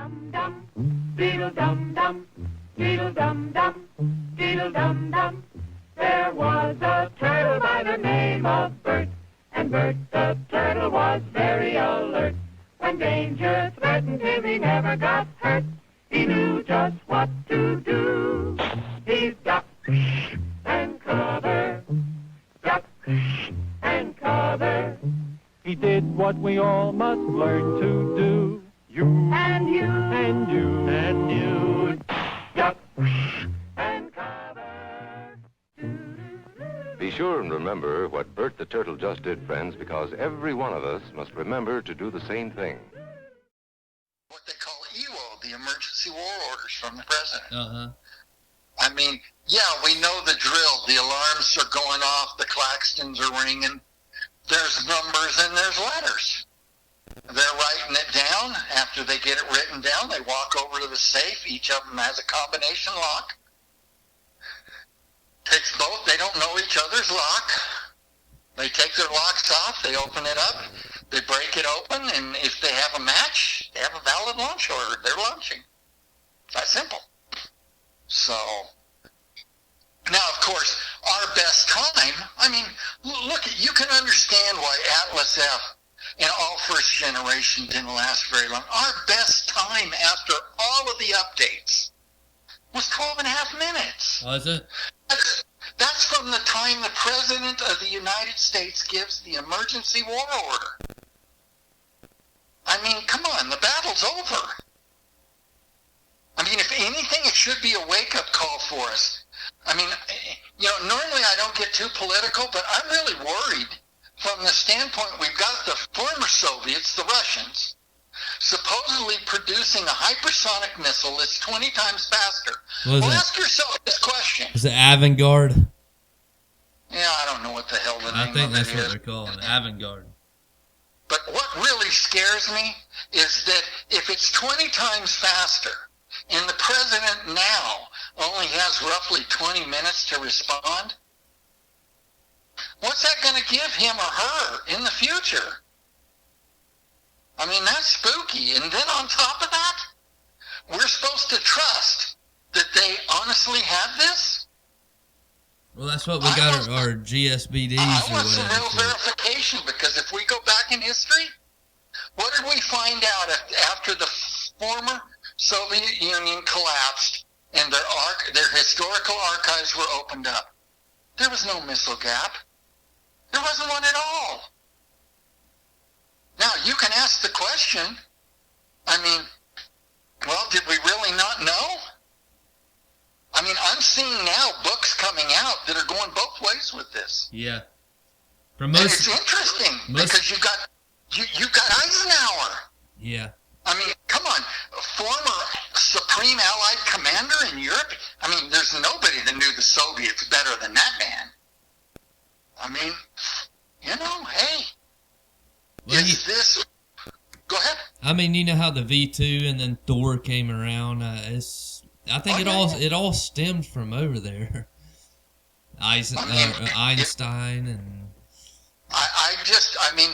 Dum-dum, beetle-dum-dum, beetle-dum-dum, beetle-dum-dum. There was a turtle by the name of Bert, and Bert the turtle was very alert. When danger threatened him, he never got hurt. He knew just what to do. He ducked and covered, ducked and covered. He did what we all must learn to do. You and you and you and you, duck and cover. Be sure and remember what Bert the Turtle just did, friends, because every one of us must remember to do the same thing. What they call EWO, the Emergency War Orders from the President. Uh-huh. I mean, yeah, we know the drill. The alarms are going off, the claxons are ringing. There's numbers and there's letters. They're writing it down. After they get it written down, they walk over to the safe. Each of them has a combination lock. Takes both. They don't know each other's lock. They take their locks off. They open it up. They break it open. And if they have a match, they have a valid launch order. They're launching. It's that simple. So, now, of course, our best time, I mean, look, you can understand why Atlas F and all first generation didn't last very long. Our best time after all of the updates was 12 and a half minutes. Was it? That's from the time the President of the United States gives the emergency war order. I mean, come on, the battle's over. I mean, if anything, it should be a wake-up call for us. I mean, you know, normally I don't get too political, but I'm really worried from the standpoint we've got the former Soviets, the Russians, supposedly producing a hypersonic missile that's 20 times faster. Well, ask yourself this question. Is it Avanguard? Yeah, I don't know what the hell the name of it is. I think that's what they're calling it, Avanguard. But what really scares me is that if it's 20 times faster, and the President now only has roughly 20 minutes to respond, what's that going to give him or her in the future? I mean, that's spooky. And then on top of that, we're supposed to trust that they honestly have this? Well, that's what we got our GSBDs I or want some whatever. real verification, because if we go back in history, what did we find out after the former Soviet Union collapsed and their historical archives were opened up? There was no missile gap. There wasn't one at all. Now, you can ask the question, I mean, well, did we really not know? I mean, I'm seeing now books coming out that are going both ways with this. Yeah. And it's interesting because you got Eisenhower. Yeah. I mean, come on, former Supreme Allied Commander in Europe. I mean, there's nobody that knew the Soviets better than that man. I mean, you know, hey, well, this? Go ahead. I mean, you know how the V2 and then Thor came around. I think it all stemmed from over there. Einstein and. I mean,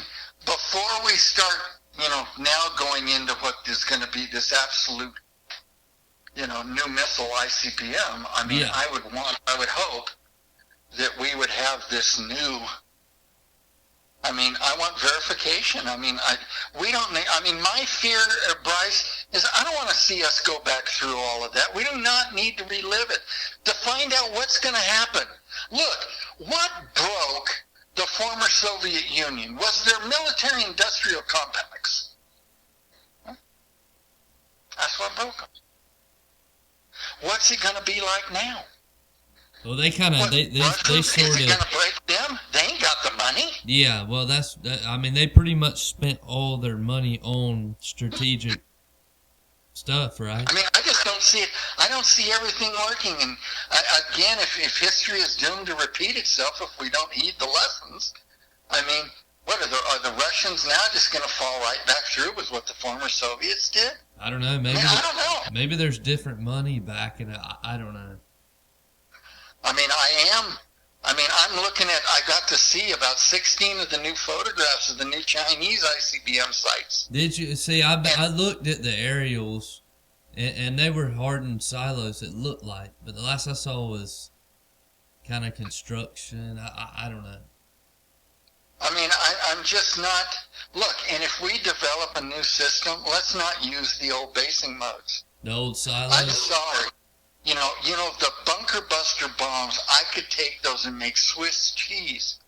before we start, you know, now going into what is going to be this absolute, you know, new missile ICBM, I mean, yeah. I would hope that we would have this new, I mean, I want verification. I mean, my fear, Bryce, is I don't want to see us go back through all of that. We do not need to relive it. To find out what's going to happen. Look, what broke the former Soviet Union was their military-industrial complex. That's what broke them. What's it going to be like now? Well, they kind of they sort of. Is it going to break them? They ain't got the money. Yeah, well, I mean, they pretty much spent all their money on strategic stuff, right? I mean, I just don't see it. I don't see everything working. And again, if history is doomed to repeat itself, if we don't heed the lessons, I mean, what are the Russians now just going to fall right back through with what the former Soviets did? I don't know. Maybe I don't know. Maybe there's different money back in it. I don't know. I mean, I I mean, I got to see about 16 of the new photographs of the new Chinese ICBM sites. Did you see? I looked at the aerials, and they were hardened silos. It looked like, but the last I saw was kind of construction. I don't know. I mean, I'm just not. Look, and if we develop a new system, let's not use the old basing modes. The old silos. I'm sorry. You know the bunker buster bombs. I could take those and make Swiss cheese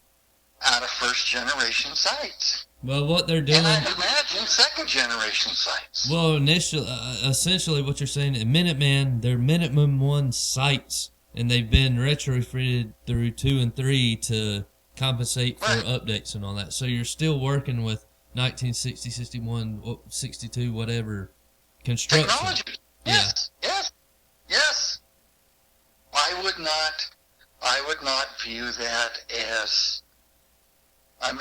out of first generation sites. Well, what they're doing. And I'd imagine second generation sites. Well, essentially, what you're saying, at Minuteman, they're Minuteman 1 sites, and they've been retrofitted through 2 and 3 to compensate for updates and all that. So you're still working with 1960, 61, 62, whatever construction. Technology. Yes. Yeah. Yes. I would not view that as. I'm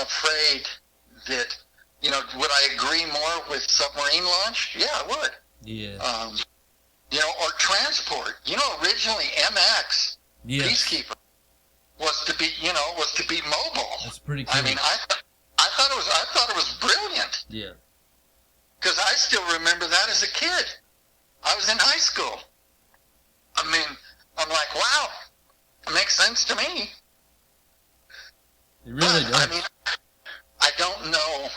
afraid that, would I agree more with submarine launch? Yeah, I would. Yeah. Or transport. Originally MX, yes. Peacekeeper, was to be mobile. That's pretty cool. I mean, I thought it was brilliant. Yeah. Because I still remember that as a kid. I was in high school. I mean, I'm like, wow, it makes sense to me. It really does. I mean, I don't know,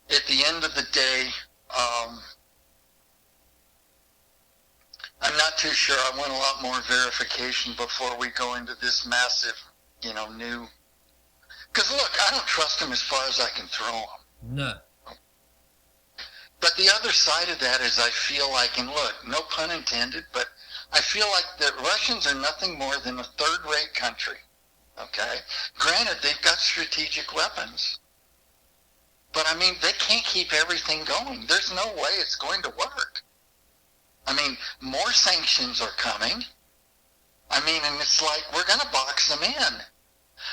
at the end of the day, I'm not too sure. I want a lot more verification before we go into this massive, new. Because, look, I don't trust them as far as I can throw them. No. But the other side of that is I feel like, and look, no pun intended, but I feel like the Russians are nothing more than a third-rate country. Okay? Granted, they've got strategic weapons. But, I mean, they can't keep everything going. There's no way it's going to work. I mean, more sanctions are coming. I mean, and it's like, we're going to box them in.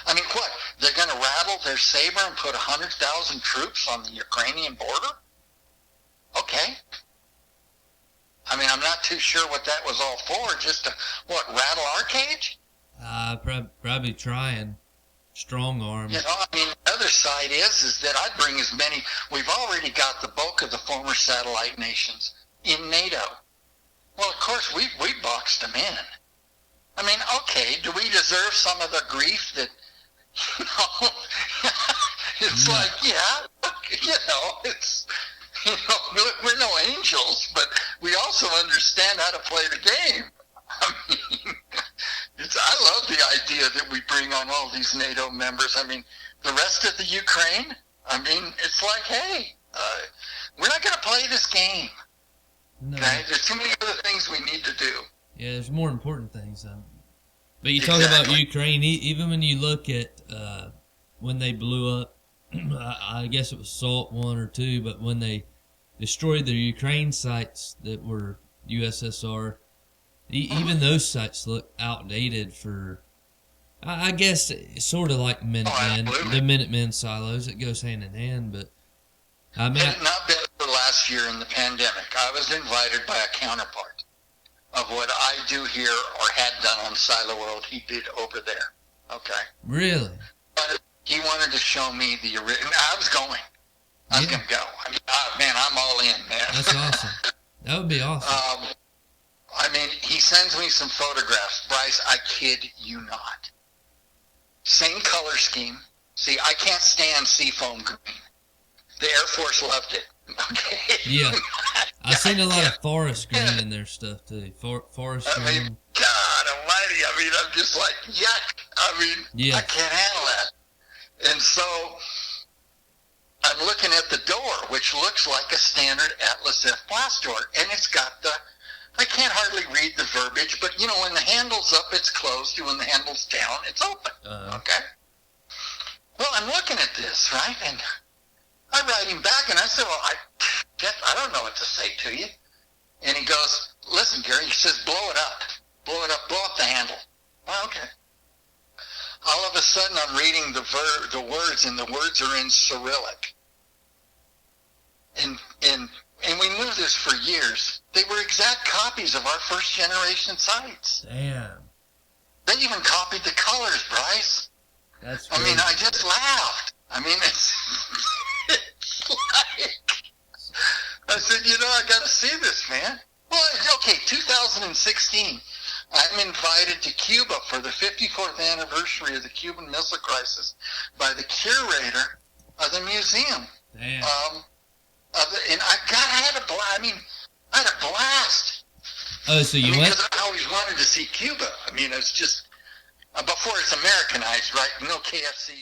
I mean, what? They're going to rattle their saber and put 100,000 troops on the Ukrainian border? Okay. I mean, I'm not too sure what that was all for, just to, rattle our cage? Probably trying. Strong arm. I mean, the other side is that I'd bring as many. We've already got the bulk of the former satellite nations in NATO. Well, of course, we boxed them in. I mean, okay, do we deserve some of the grief that, it's like, yeah, it's, we're no angels, but we also understand how to play the game. I mean, I love the idea that we bring on all these NATO members. I mean, the rest of the Ukraine, I mean, it's like, hey, we're not going to play this game. No. Okay? There's too many other things we need to do. Yeah, there's more important things. But you talk about Ukraine, even when you look at when they blew up, I guess it was Salt 1 or 2, but when they destroyed the Ukraine sites that were USSR, even those sites look outdated for, I guess, sort of like Minutemen, the Minutemen silos. It goes hand in hand, but I mean, had it not been for last year in the pandemic, I was invited by a counterpart of what I do here or had done on Siloworld. He did over there. Okay. Really? But he wanted to show me the original. I was going. I was going to go. I mean, man, I'm all in, man. That's awesome. That would be awesome. I mean, he sends me some photographs. Bryce, I kid you not. Same color scheme. See, I can't stand seafoam green. The Air Force loved it. Okay. Yeah. I've seen a lot of forest green in their stuff, too. Forest green. I mean, God almighty. I mean, I'm just like, yuck. I mean, yeah. I can't handle that. And so I'm looking at the door, which looks like a standard Atlas F blast door. And it's got I can't hardly read the verbiage, but, when the handle's up, it's closed. And when the handle's down, it's open. Okay? Well, I'm looking at this, right? And I write him back, and I said, well, I don't know what to say to you. And he goes, listen, Gary, he says, blow it up. Blow it up, blow up the handle. Well, okay. All of a sudden, I'm reading the words, and the words are in Cyrillic. And we knew this for years. They were exact copies of our first generation sites. Damn. They even copied the colors, Bryce. That's I mean, crazy. I just laughed. I mean, it's like, I said, I got to see this, man. Well, okay, 2016, I'm invited to Cuba for the 54th anniversary of the Cuban Missile Crisis by the curator of the museum. Damn. And I had a blast. Oh, so you went? Because I always wanted to see Cuba. I mean, it's just, before it's Americanized, right? No KFC.